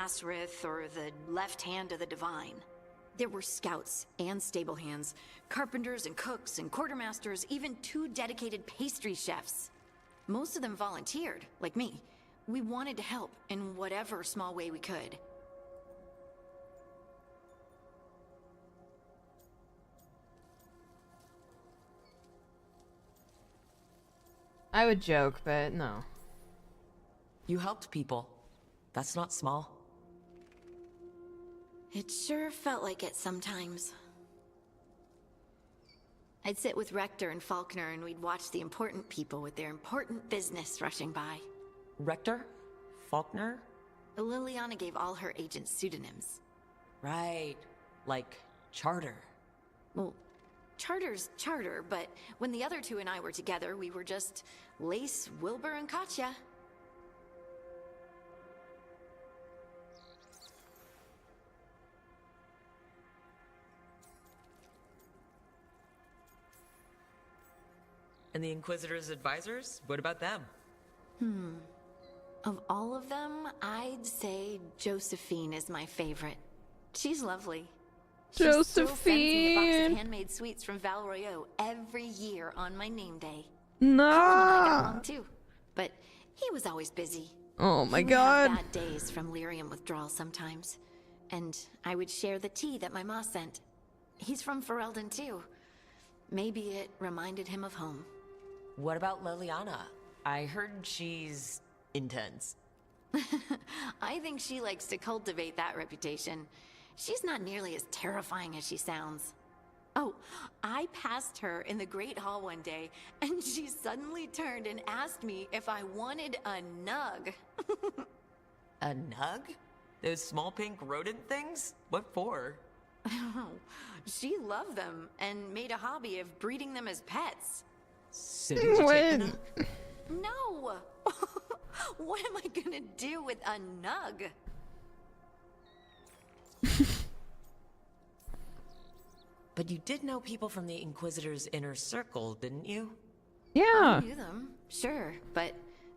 Nasrith or the left hand of the divine. There were scouts and stable hands, carpenters and cooks and quartermasters, even 2 dedicated pastry chefs. Most of them volunteered, like me. We wanted to help in whatever small way we could. I would joke, but no. You helped people. That's not small. It sure felt like it sometimes. I'd sit with Rector and Faulkner and we'd watch the important people with their important business rushing by. Rector? Faulkner? Liliana gave all her agents pseudonyms. Right. Like Charter. Well, Charter's Charter, but when the other 2 and I were together, we were just Lace, Wilbur, and Katya. And the Inquisitor's advisors? What about them? Of all of them, I'd say Josephine is my favorite. She's lovely. She still sends me a box of handmade sweets from Val Royeaux every year on my name day. No. Colin and I got along too, but he was always busy. Oh my He would god. have bad days from lyrium withdrawal sometimes, and I would share the tea that my ma sent. He's from Ferelden too. Maybe it reminded him of home. What about Liliana? I heard she's intense. I think she likes to cultivate that reputation. She's not nearly as terrifying as she sounds. Oh, I passed her in the Great Hall one day, and she suddenly turned and asked me if I wanted a nug. A nug? Those small pink rodent things? What for? She loved them and made a hobby of breeding them as pets. So did you take the When? nug? No! What am I gonna do with a nug? But you did know people from the Inquisitor's inner circle, didn't you? Yeah. I knew them, sure, but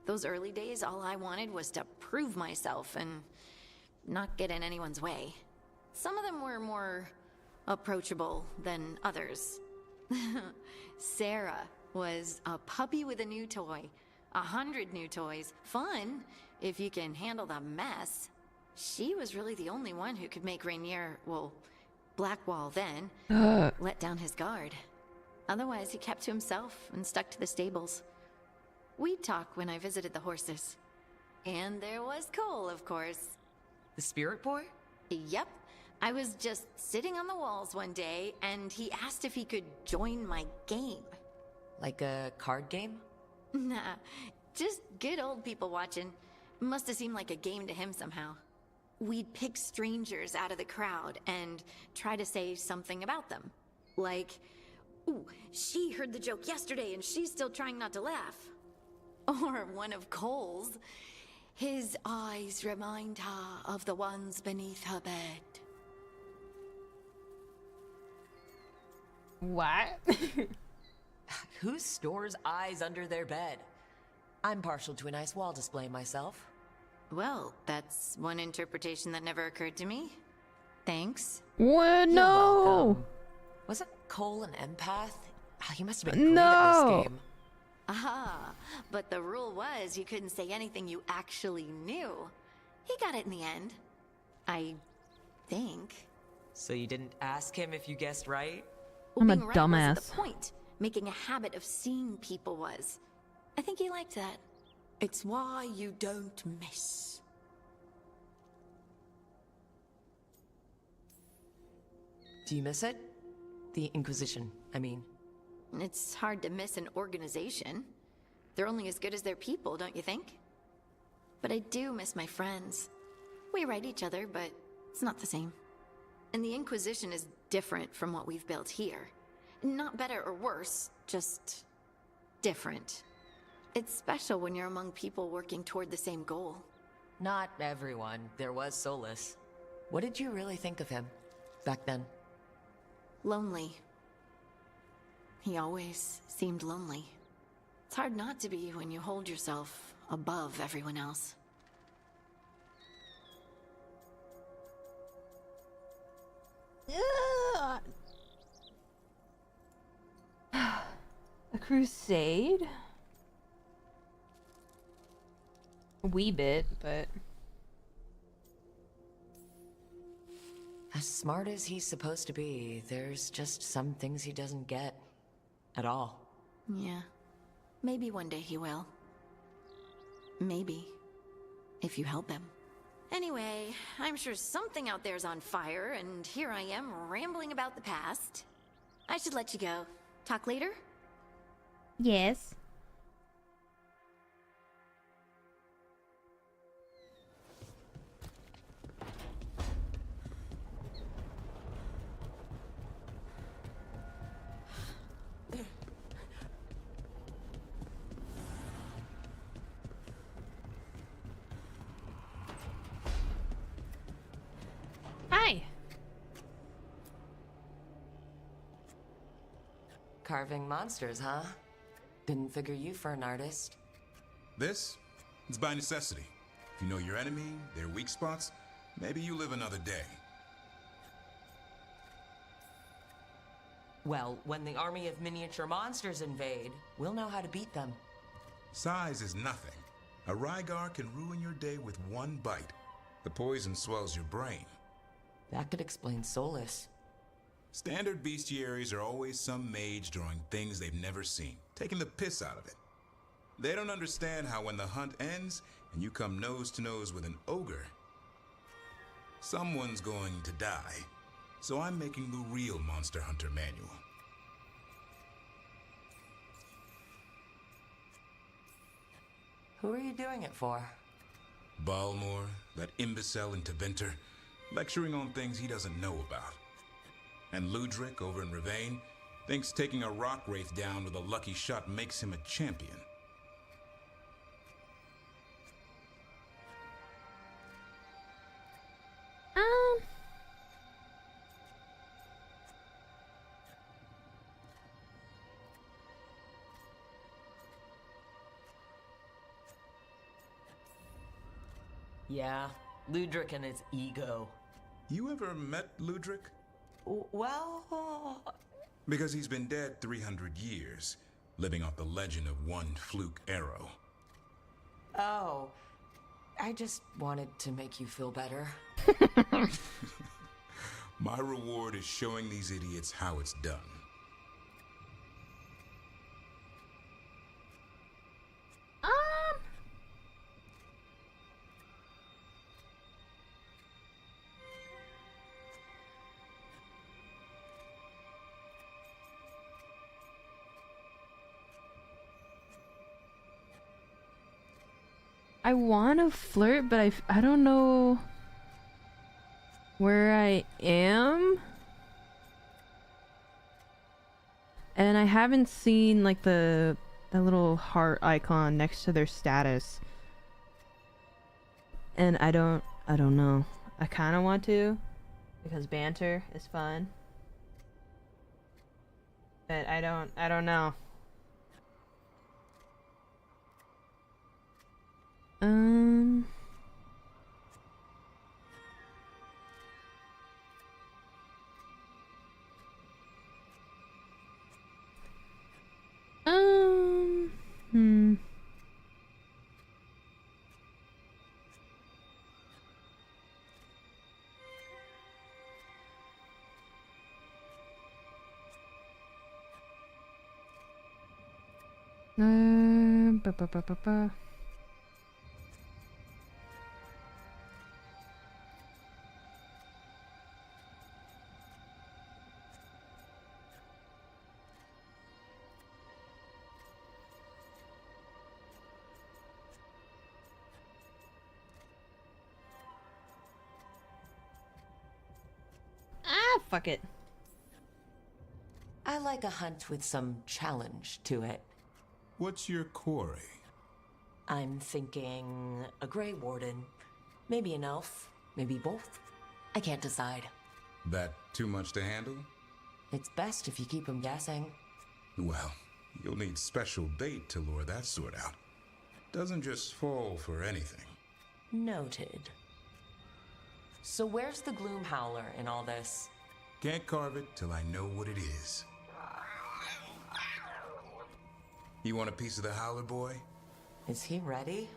those early days, all I wanted was to prove myself and not get in anyone's way. Some of them were more approachable than others. Sarah was a puppy with a new toy. 100 new toys. Fun, if you can handle the mess. She was really the only one who could make Rainier, well, Blackwall then, let down his guard. Otherwise, he kept to himself and stuck to the stables. We'd talk when I visited the horses. And there was Cole, of course. The spirit boy? Yep. I was just sitting on the walls one day, and he asked if he could join my game. Like a card game? Nah, just good old people watching. Must have seemed like a game to him somehow. We'd pick strangers out of the crowd and try to say something about them. Like, ooh, she heard the joke yesterday and she's still trying not to laugh. Or one of Cole's. His eyes remind her of the ones beneath her bed. What? Who stores eyes under their bed? I'm partial to a nice wall display myself. Well, that's one interpretation that never occurred to me. Thanks. What? You're No. welcome. Wasn't Cole an empath? He must have been great at No. this game. Ah, but the rule was you couldn't say anything you actually knew. He got it in the end. I think. So you didn't ask him if you guessed right? I'm a Being right wasn't dumbass. the point. Making a habit of seeing people was. I think he liked that. It's why you don't miss. Do you miss it? The Inquisition, I mean. It's hard to miss an organization. They're only as good as their people, don't you think? But I do miss my friends. We write each other, but it's not the same. And the Inquisition is different from what we've built here. Not better or worse, just different. It's special when you're among people working toward the same goal. Not everyone. There was Solus. What did you really think of him back then? Lonely. He always seemed lonely. It's hard not to be when you hold yourself above everyone else. crusade? A wee bit, but... As smart as he's supposed to be, there's just some things he doesn't get. At all. Yeah. Maybe one day he will. Maybe. If you help him. Anyway, I'm sure something out there's on fire, and here I am rambling about the past. I should let you go. Talk later? Yes. Hi. Carving monsters, huh? Didn't figure you for an artist. This? It's by necessity. If you know your enemy, their weak spots, maybe you live another day. Well, when the army of miniature monsters invade, we'll know how to beat them. Size is nothing. A Rygar can ruin your day with one bite. The poison swells your brain. That could explain Solus. Standard bestiaries are always some mage drawing things they've never seen, taking the piss out of it. They don't understand how when the hunt ends and you come nose to nose with an ogre, someone's going to die. So I'm making the real Monster Hunter manual. Who are you doing it for? Balmor, that imbecile in Teventer, lecturing on things he doesn't know about. And Ludric over in Ravane thinks taking a rock wraith down with a lucky shot makes him a champion. Yeah, Ludric and his ego. You ever met Ludric? Well... Because he's been dead 300 years, living off the legend of one fluke arrow. Oh, I just wanted to make you feel better. My reward is showing these idiots how it's done. I want to flirt, but I don't know where I am. And I haven't seen like the little heart icon next to their status. And I don't know. I kind of want to because banter is fun. But I don't know. Um, hmm. Ba ba ba ba ba. Fuck it. I like a hunt with some challenge to it. What's your quarry? I'm thinking a Grey Warden. Maybe an elf. Maybe both. I can't decide. That too much to handle? It's best if you keep them guessing. Well, you'll need special bait to lure that sort out. Doesn't just fall for anything. Noted. So where's the Gloom Howler in all this? Can't carve it till I know what it is. You want a piece of the Howler boy? Is he ready?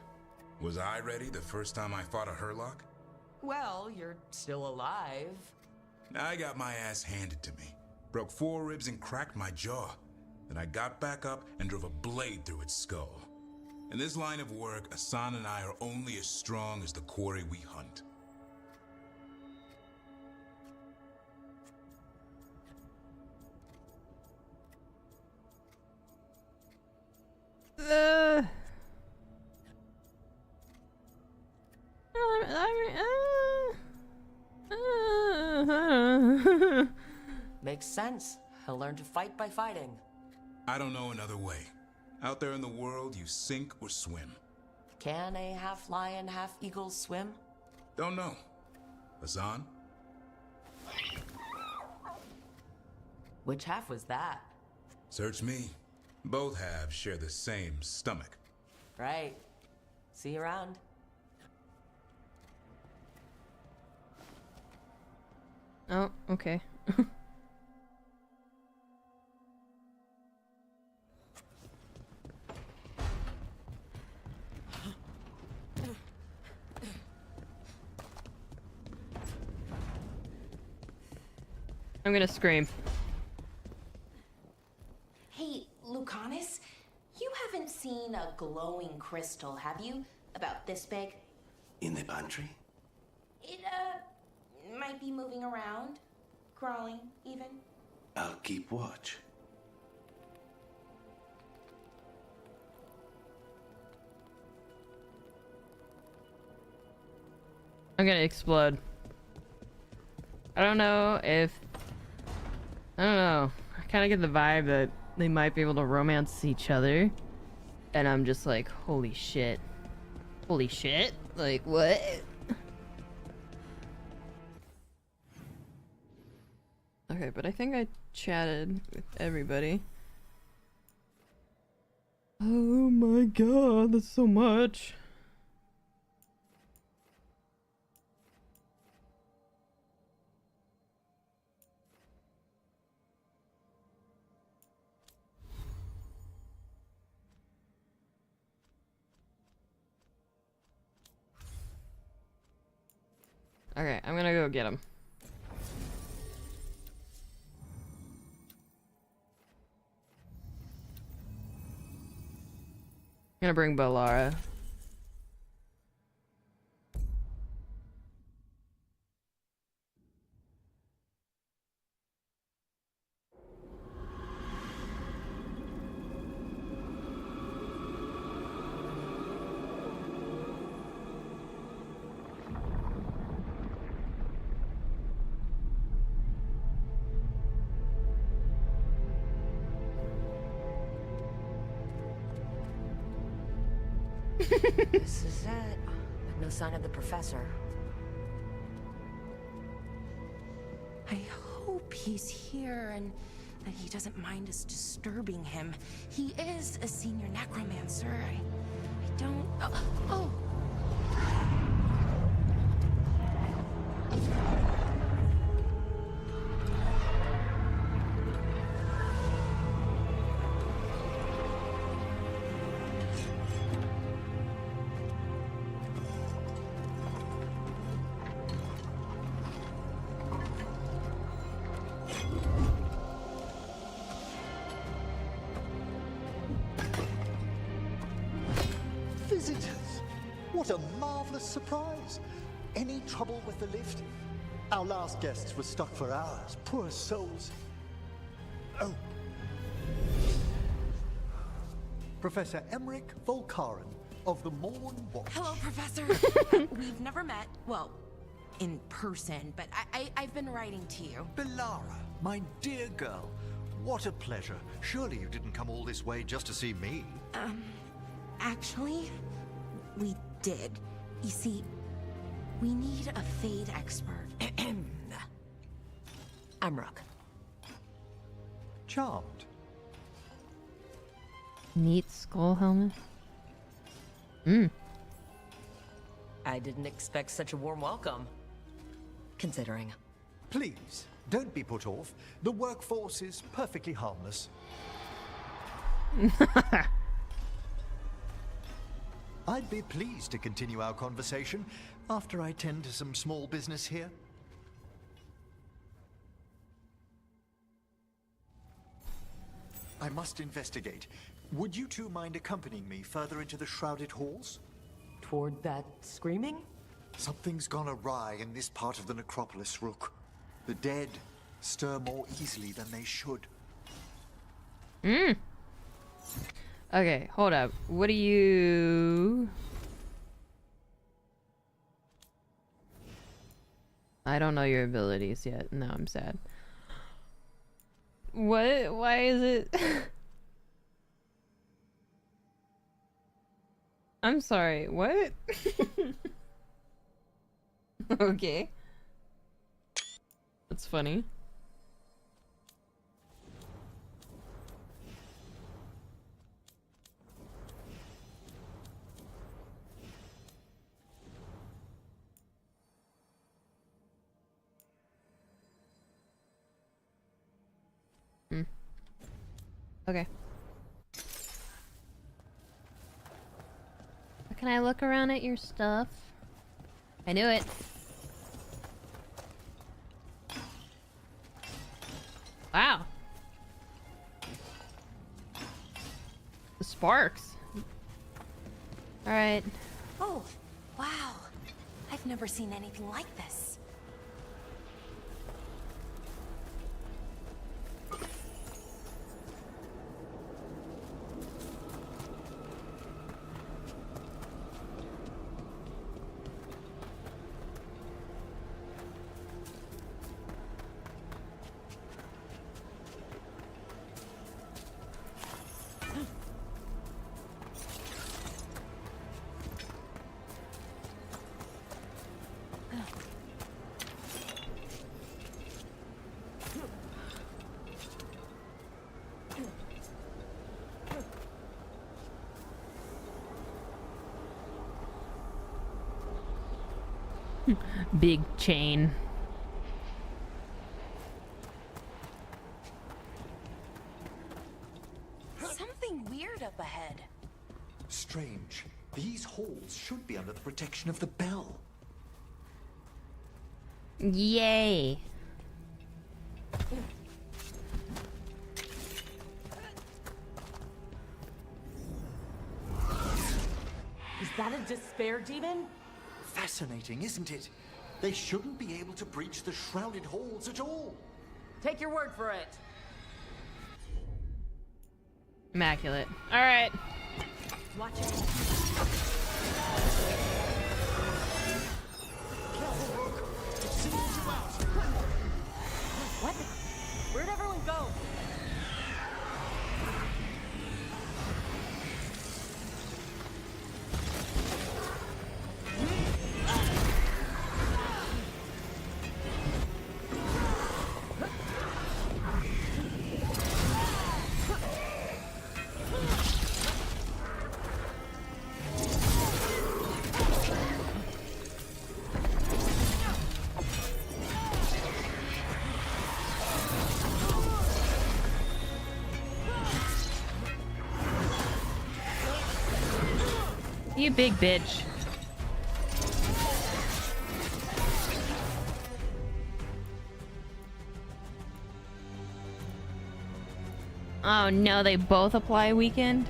Was I ready the first time I fought a Herlock? Well, you're still alive. I got my ass handed to me. Broke 4 ribs and cracked my jaw. Then I got back up and drove a blade through its skull. In this line of work, Asan and I are only as strong as the quarry we hunt. Makes sense. He'll learn to fight by fighting. I don't know another way. Out there in the world, you sink or swim. Can a half lion, half eagle swim? Don't know. Asan? Which half was that? Search me. Both halves share the same stomach. Right. See you around. Oh, okay. I'm gonna scream. Hey, Lucanus, you haven't seen a glowing crystal, have you? About this big? In the pantry? It, might be moving around. Crawling, even. I'll keep watch. I'm gonna explode. I don't know. I kind of get the vibe that they might be able to romance each other. And I'm just like, holy shit. Holy shit? Like, what? Okay, but I think I chatted with everybody. Oh my god, that's so much. Okay, I'm gonna go get him. I'm gonna bring Balara. This is it. But no sign of the professor. I hope he's here and that he doesn't mind us disturbing him. He is a senior necromancer. I don't... Oh! Visitors! What a marvelous surprise! Any trouble with the lift? Our last guests were stuck for hours. Poor souls. Oh. Professor Emmerich Volkaren of the Morn Watch. Hello, Professor. We've never met. Well, in person, but I've been writing to you. Balara, my dear girl. What a pleasure. Surely you didn't come all this way just to see me. Actually, we did. You see, we need a Fade expert. Amrook. Charmed. Neat skull helmet. I didn't expect such a warm welcome. Considering. Please, don't be put off. The workforce is perfectly harmless. I'd be pleased to continue our conversation after I tend to some small business here. I must investigate. Would you two mind accompanying me further into the shrouded halls? Toward that screaming? Something's gone awry in this part of the necropolis, Rook. The dead stir more easily than they should. Okay, hold up. What do you... I don't know your abilities yet. Now I'm sad. What? Why is it... I'm sorry, what? Okay. That's funny. Okay. Can I look around at your stuff? I knew it. Wow. The sparks. All right. Oh, wow. I've never seen anything like this. Big chain. Something weird up ahead. Strange. These halls should be under the protection of the bell. Yay. Is that a despair demon? Fascinating, isn't it? They shouldn't be able to breach the shrouded halls at all. Take your word for it. Immaculate. All right. Watch it. What? Where'd everyone go? You big bitch. Oh no, they both apply weekend?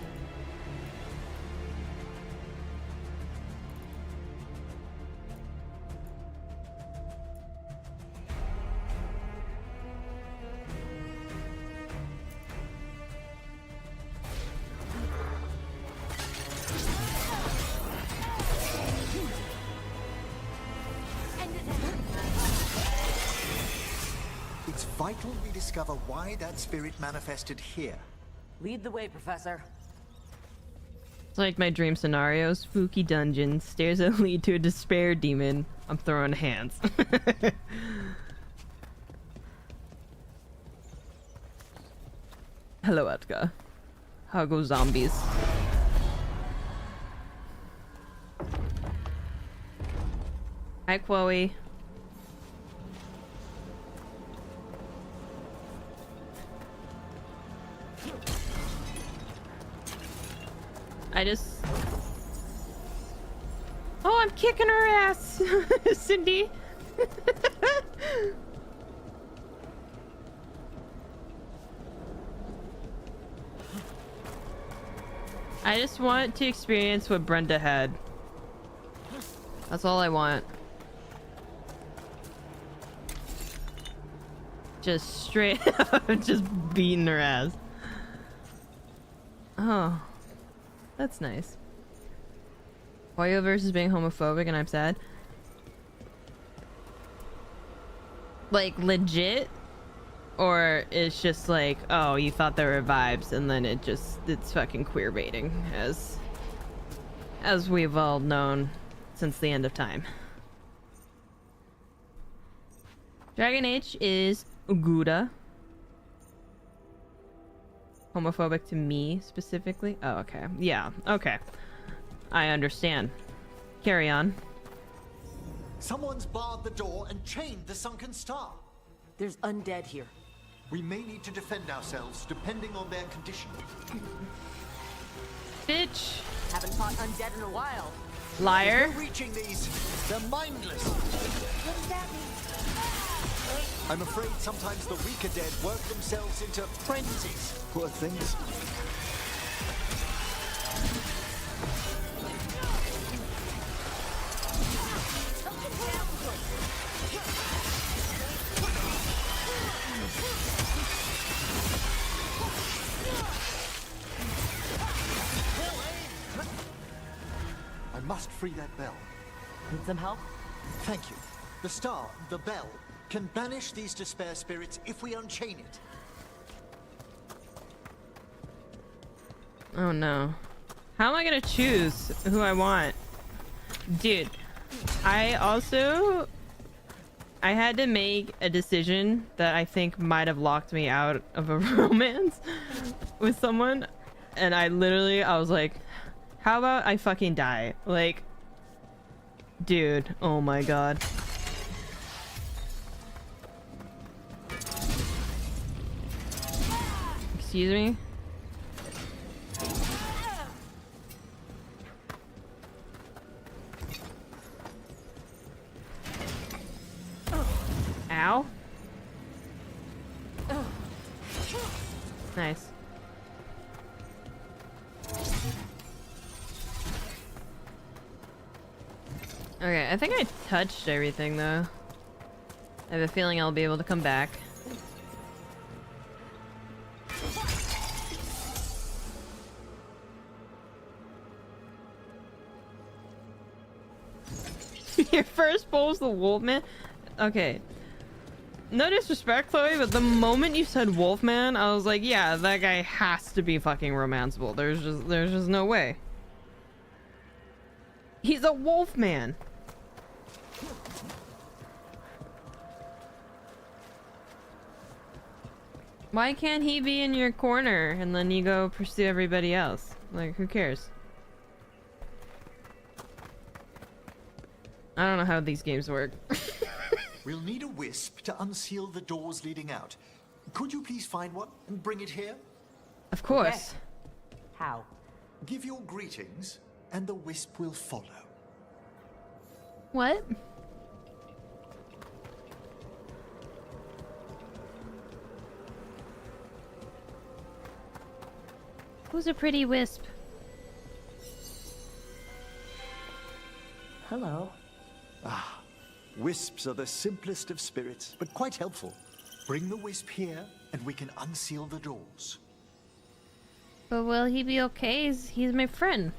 It's vital we discover why that spirit manifested here. Lead the way, Professor. It's like my dream scenario. Spooky dungeon. Stairs that lead to a despair demon. I'm throwing hands. Hello, Edgar. How go zombies? Hi, Chloe. I just... Oh, I'm kicking her ass, Cindy. I just want to experience what Brenda had. That's all I want. Just straight up, just beating her ass. Oh, that's nice. HELLDIVERS is being homophobic and I'm sad. Like, legit? Or it's just like, oh, you thought there were vibes and then it's fucking queer baiting, as we've all known since the end of time. Dragon Age is Uguda. Homophobic to me specifically? Oh, okay. Yeah, okay. I understand. Carry on. Someone's barred the door and chained the sunken star. There's undead here. We may need to defend ourselves depending on their condition. Bitch. Haven't fought undead in a while. Liar. We're reaching these. They're mindless. What does that mean? I'm afraid sometimes the weaker dead work themselves into frenzies. Poor things. I must free that bell. Need some help? Thank you. The star, the bell, can banish these despair spirits if we unchain it. Oh no. How am I gonna choose who I want? Dude, I had to make a decision that I think might have locked me out of a romance with someone. And I was like, how about I fucking die? Like, dude, oh my god. Excuse me? Ow. Nice. Okay, I think I touched everything though. I have a feeling I'll be able to come back. Your first bowl's the Wolfman? Okay. No disrespect, Chloe, but the moment you said Wolfman, I was like, yeah, that guy has to be fucking romanceable. There's just no way. He's a Wolfman. Why can't he be in your corner and then you go pursue everybody else? Like, who cares? I don't know how these games work. We'll need a wisp to unseal the doors leading out. Could you please find one and bring it here? Of course. Okay. How? Give your greetings, and the wisp will follow. What? Who's a pretty wisp? Hello. Ah, wisps are the simplest of spirits, but quite helpful. Bring the wisp here, and we can unseal the doors. But will he be okay? He's my friend.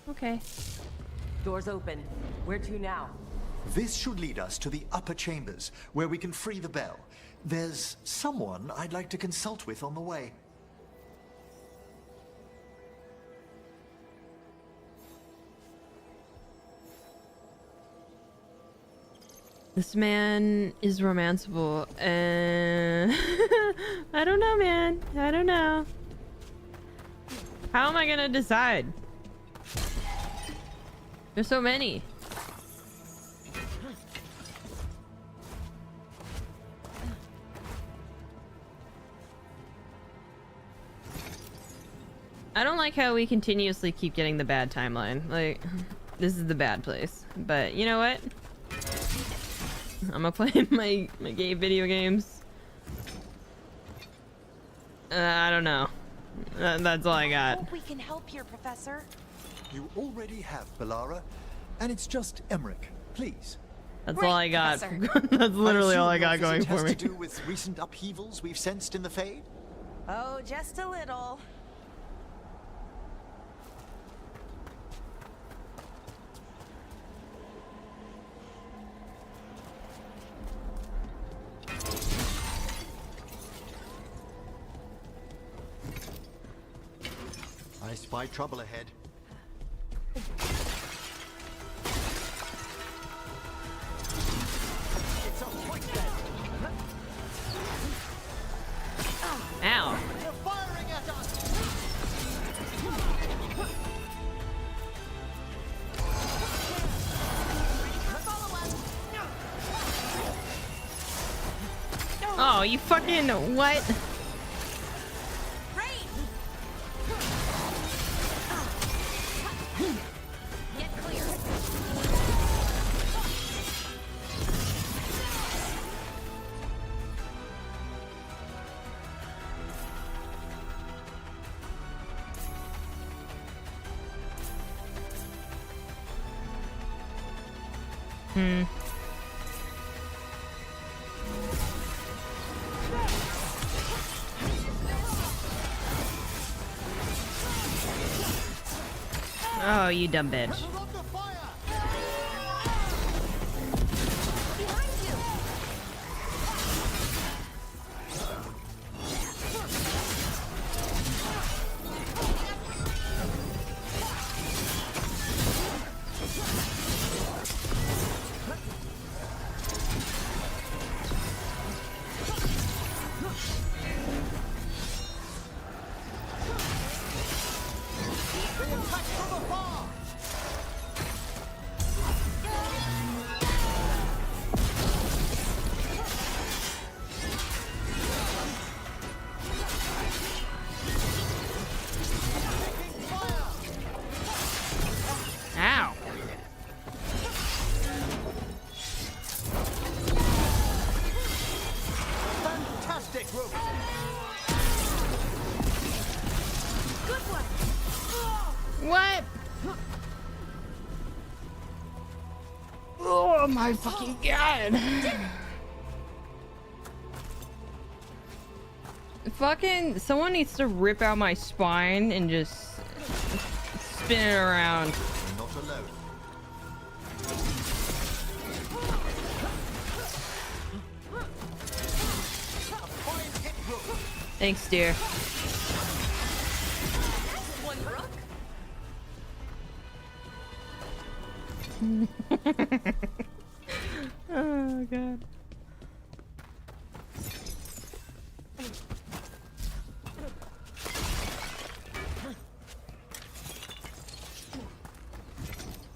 Okay. Doors open. Where to now? This should lead us to the upper chambers, where we can free the bell. There's someone I'd like to consult with on the way. This man is romanceable, and I don't know, man. I don't know. How am I gonna decide? There's so many. I don't like how we continuously keep getting the bad timeline. Like, this is the bad place. But you know what? I'm gonna play my gay video games. I don't know. That's all I got. Hope we can help here, Professor. You already have, Balara. And it's just Emmerich. Please. That's all I got. Professor. That's literally all I assume your got going visit for me. has to do with recent upheavals we've sensed in the Fade? Oh, just a little. I spy trouble ahead. It's a point then. Ow. They're firing at us. Oh, you fucking what? Get clear. Oh, you dumb bitch. We're under fire. Behind you. Ow. Fantastic, Rufus. What? Oh my fucking god. Fucking someone needs to rip out my spine and just spin it around. You're not alone. A fine hit, Rufus. Thanks, dear. Oh god.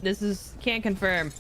This is can't confirm.